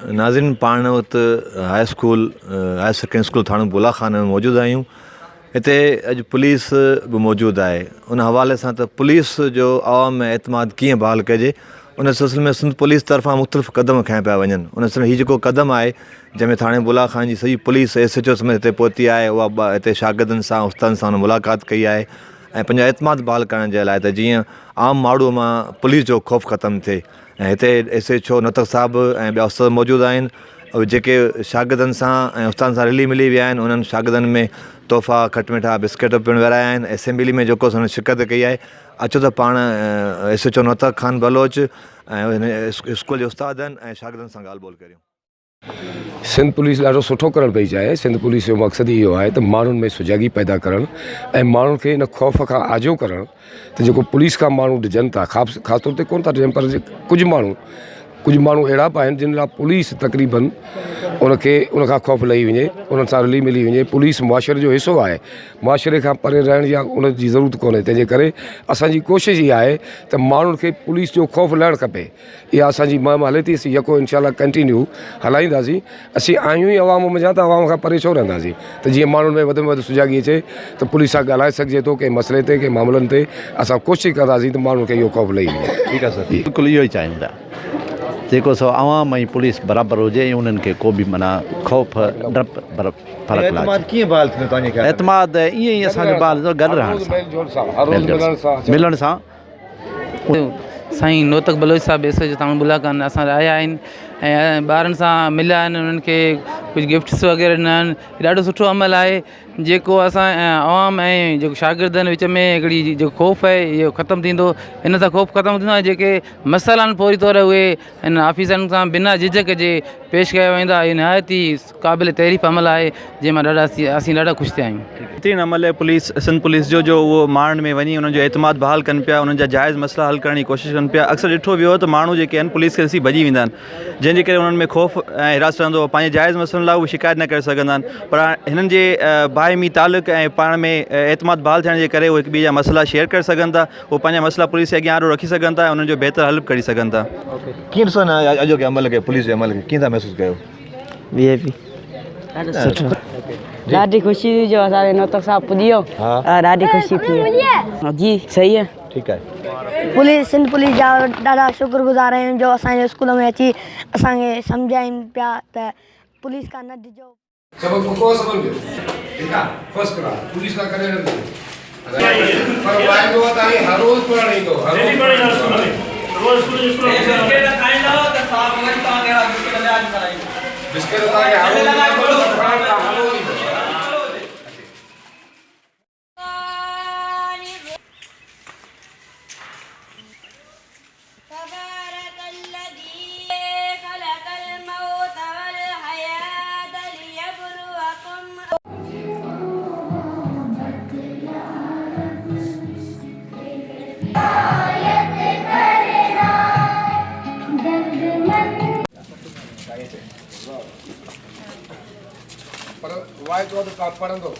नाज़रीन पाण वटि high school higher secondary school थाणे बुला खाने में मौजूदु आहियूं। हिते अॼु पुलिस बि मौजूदु आहे। उन हवाले सां त पुलिस जो आवाम में एतमाद कीअं बहाल कजे उन सिलसिले में सिंध पुलिस तरफ़ां मुख़्तलिफ़ क़दम खयां पिया वञनि। उन सिलसिले में हीउ जेको क़दम आहे जंहिंमें थाणे बुला खान जी सॼी पुलिस SHO समेत हिते पहुती आहे, उहा हिते शागिर्दनि सां उस्तादनि सां मुलाक़ात कई आहे ऐं पंहिंजो एतमाद बहाल करण जे लाइ त जीअं आम माण्हूअ मां पुलिस जो ख़ौफ़ ख़तमु थिए। ऐं हिते SHO नतक साहब ऐं ॿिया उस्ताद मौजूदु आहिनि। जेके शागिर्दनि सां ऐं उस्तादनि सां रिली मिली विया आहिनि उन्हनि शागिर्दनि में तोहफ़ा खटमिठा बिस्किट पिणु विराया आहिनि। असेंबली में जेको हुननि शिरकत कई आहे। अचो त पाण SHO नतक खान बलोच ऐं हिन स्कूल जे उस्तादनि ऐं शागिर्दनि सां ॻाल्हि ॿोल करियूं। सिंध पुलिस ॾाढो सुठो करणु पई चाहे। सिंध पुलिस जो मक़सदु इहो आहे त माण्हुनि में सुजागी पैदा करणु ऐं माण्हुनि खे इन ख़ौफ़ खां आजो करणु त जेको पुलिस खां माण्हू डिॼनि था, ख़ासि तौर ते कोन था डिॼनि, पर कुझु माण्हू अहिड़ा बि आहिनि जिन लाइ पुलिस तक़रीबन उनखां ख़ौफ़ लही वञे, उन्हनि सां रिली मिली वञे। पुलिस मुआशरे जो हिसो आहे, मुआशरे खां परे रहण जी उनजी ज़रूरत कोन्हे। तंहिंजे करे असांजी कोशिशि इहा आहे त माण्हुनि खे पुलिस जो ख़ौफ़ लहणु खपे। इहा असांजी मुहिम हले थी, असीं यको इनशाला कंटिन्यू हलाईंदासीं। असीं आहियूं ई अवाम में, जा त अवाम खां परे छो रहंदासीं। त जीअं माण्हुनि में वधि में वधि सुजागी अचे त पुलिस सां ॻाल्हाए सघिजे थो कंहिं मसइले ते, कंहिं मामलनि ते। असां कोशिशि कंदासीं त माण्हुनि खे इहो ख़ौफ़ लही वञे। ठीकु आहे सर, बिल्कुलु इहो ई चाहियूं था जेको सो आवाम ऐं पुलिस बराबरि हुजे ऐं उन्हनि खे को बि माना ख़ौफ़ डप फ़र्क़ु एतमाद ईअं ई असांजो ॿार गॾु रहण सां मिलण सां। साईं नोतक बलोच साहब SHO ताणे बुला खान असां आया आहिनि ऐं ॿारनि सां मिलिया आहिनि, उन्हनि खे कुझु गिफ्ट्स वग़ैरह ॾिना आहिनि। ॾाढो सुठो अमल आहे जेको असां आवाम ऐं जेको शागिर्दनि विच में हिकिड़ी जेको ख़ौफ़ आहे इहो ख़तमु थींदो। इन सां ख़ौफ़ ख़तमु थींदो आहे। जेके मसइला आहिनि फौरी तौर उहे हिन ऑफिसरनि सां बिना झिझक जे पेश कया वेंदा। इहो निहायत ई क़ाबिल तारीफ़ अमल आहे जंहिंमां असीं ॾाढा ख़ुशि थिया आहियूं। बहितरीनु अमल आहे पुलिस सिंध पुलिस जो उहो माण्हुनि में वञी उन्हनि जो एतमाद बहाल कनि पिया, उन्हनि जा जाइज़ मसइला हल करण जी कोशिशि कनि पिया। अक्सर ॾिठो वियो त माण्हू जेके आहिनि पुलिस खे ॾिसी भॼी वेंदा आहिनि, जंहिंजे करे उन्हनि में ख़ौफ़ ऐं हिरास रहंदो। पंहिंजे जाइज़ मसइलनि लाइ उहे शिकायत न करे सघंदा आहिनि, पर हिननि जे बाहिमी तालुक़ ऐं पाण में एतमाद बहाल थियण जे करे उहे हिक ॿिए जा मसइला शेयर करे सघनि था। उहे पंहिंजा मसइला पुलिस जे अॻियां रखी सघनि था ऐं उन्हनि जो बहितर हल करे सघनि था। कीअं ॾिसो न अॼोके अमल खे, पुलिस जे अमल खे कीअं था महसूसु कयो? VIP सुठो, ॾाढी ख़ुशी हुई जो असांजे नोतक साहब पुॼी वियो। ॾाढी ख़ुशी थी। जी सही है, ठीकु आहे। पुलिस सिंध पुलिस जा ॾाढा शुक्रगुज़ार आहियूं जो असांजे स्कूल में अची असांखे सम्झाइनि पिया त पुलिस खां न डिॼो। पढ़ंदो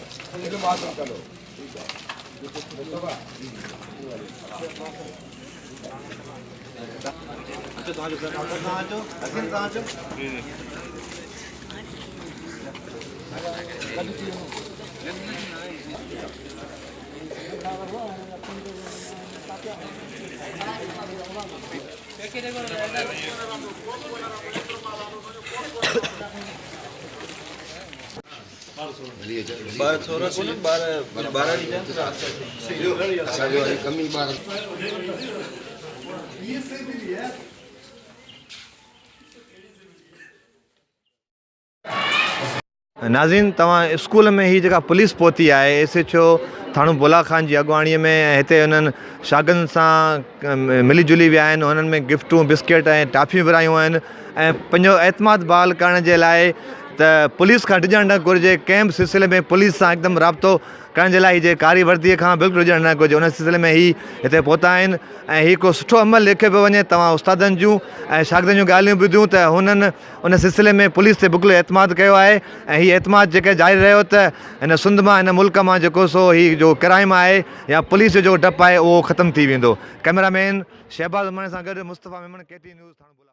नाज़रीन, तव्हां स्कूल में ही जेका पुलिस पहुती आहे SHO थाणो बुला खान जी अॻुवाणीअ में, ऐं हिते हुननि शागिर्दनि सां मिली जुली विया आहिनि। हुननि में गिफ्टूं बिस्किट ऐं टाफियूं विरायूं आहिनि ऐं पंहिंजो एतमाद बहाल करण जे लाइ त पुलिस खां डिॼणु न घुरिजे। कंहिं बि सिलसिले में पुलिस सां हिकदमि राब्तो करण जे लाइ जे कारी वर्दीअ खां बिल्कुलु डिॼणु न घुरिजे। उन सिलसिले में ही हिते पहुता आहिनि ऐं हीउ को सुठो अमल लिखियो पियो वञे। तव्हां उस्तादनि जूं ऐं शागिर्दनि जूं ॻाल्हियूं ॿुधियूं त हुननि उन सिलसिले में पुलिस ते बिल्कुलु एतमाद कयो आहे ऐं हीउ एतमाद जेके जारी रहियो त हिन सिंध मां, हिन मुल्क मां जेको सो हीउ जो क्राइम आहे या पुलिस जो जेको डपु आहे उहो ख़तमु थी वेंदो। कैमरामैन शहबाज़ उमर सां गॾु मुस्तफ़ा मेमन, KT न्यूज़ थाणो।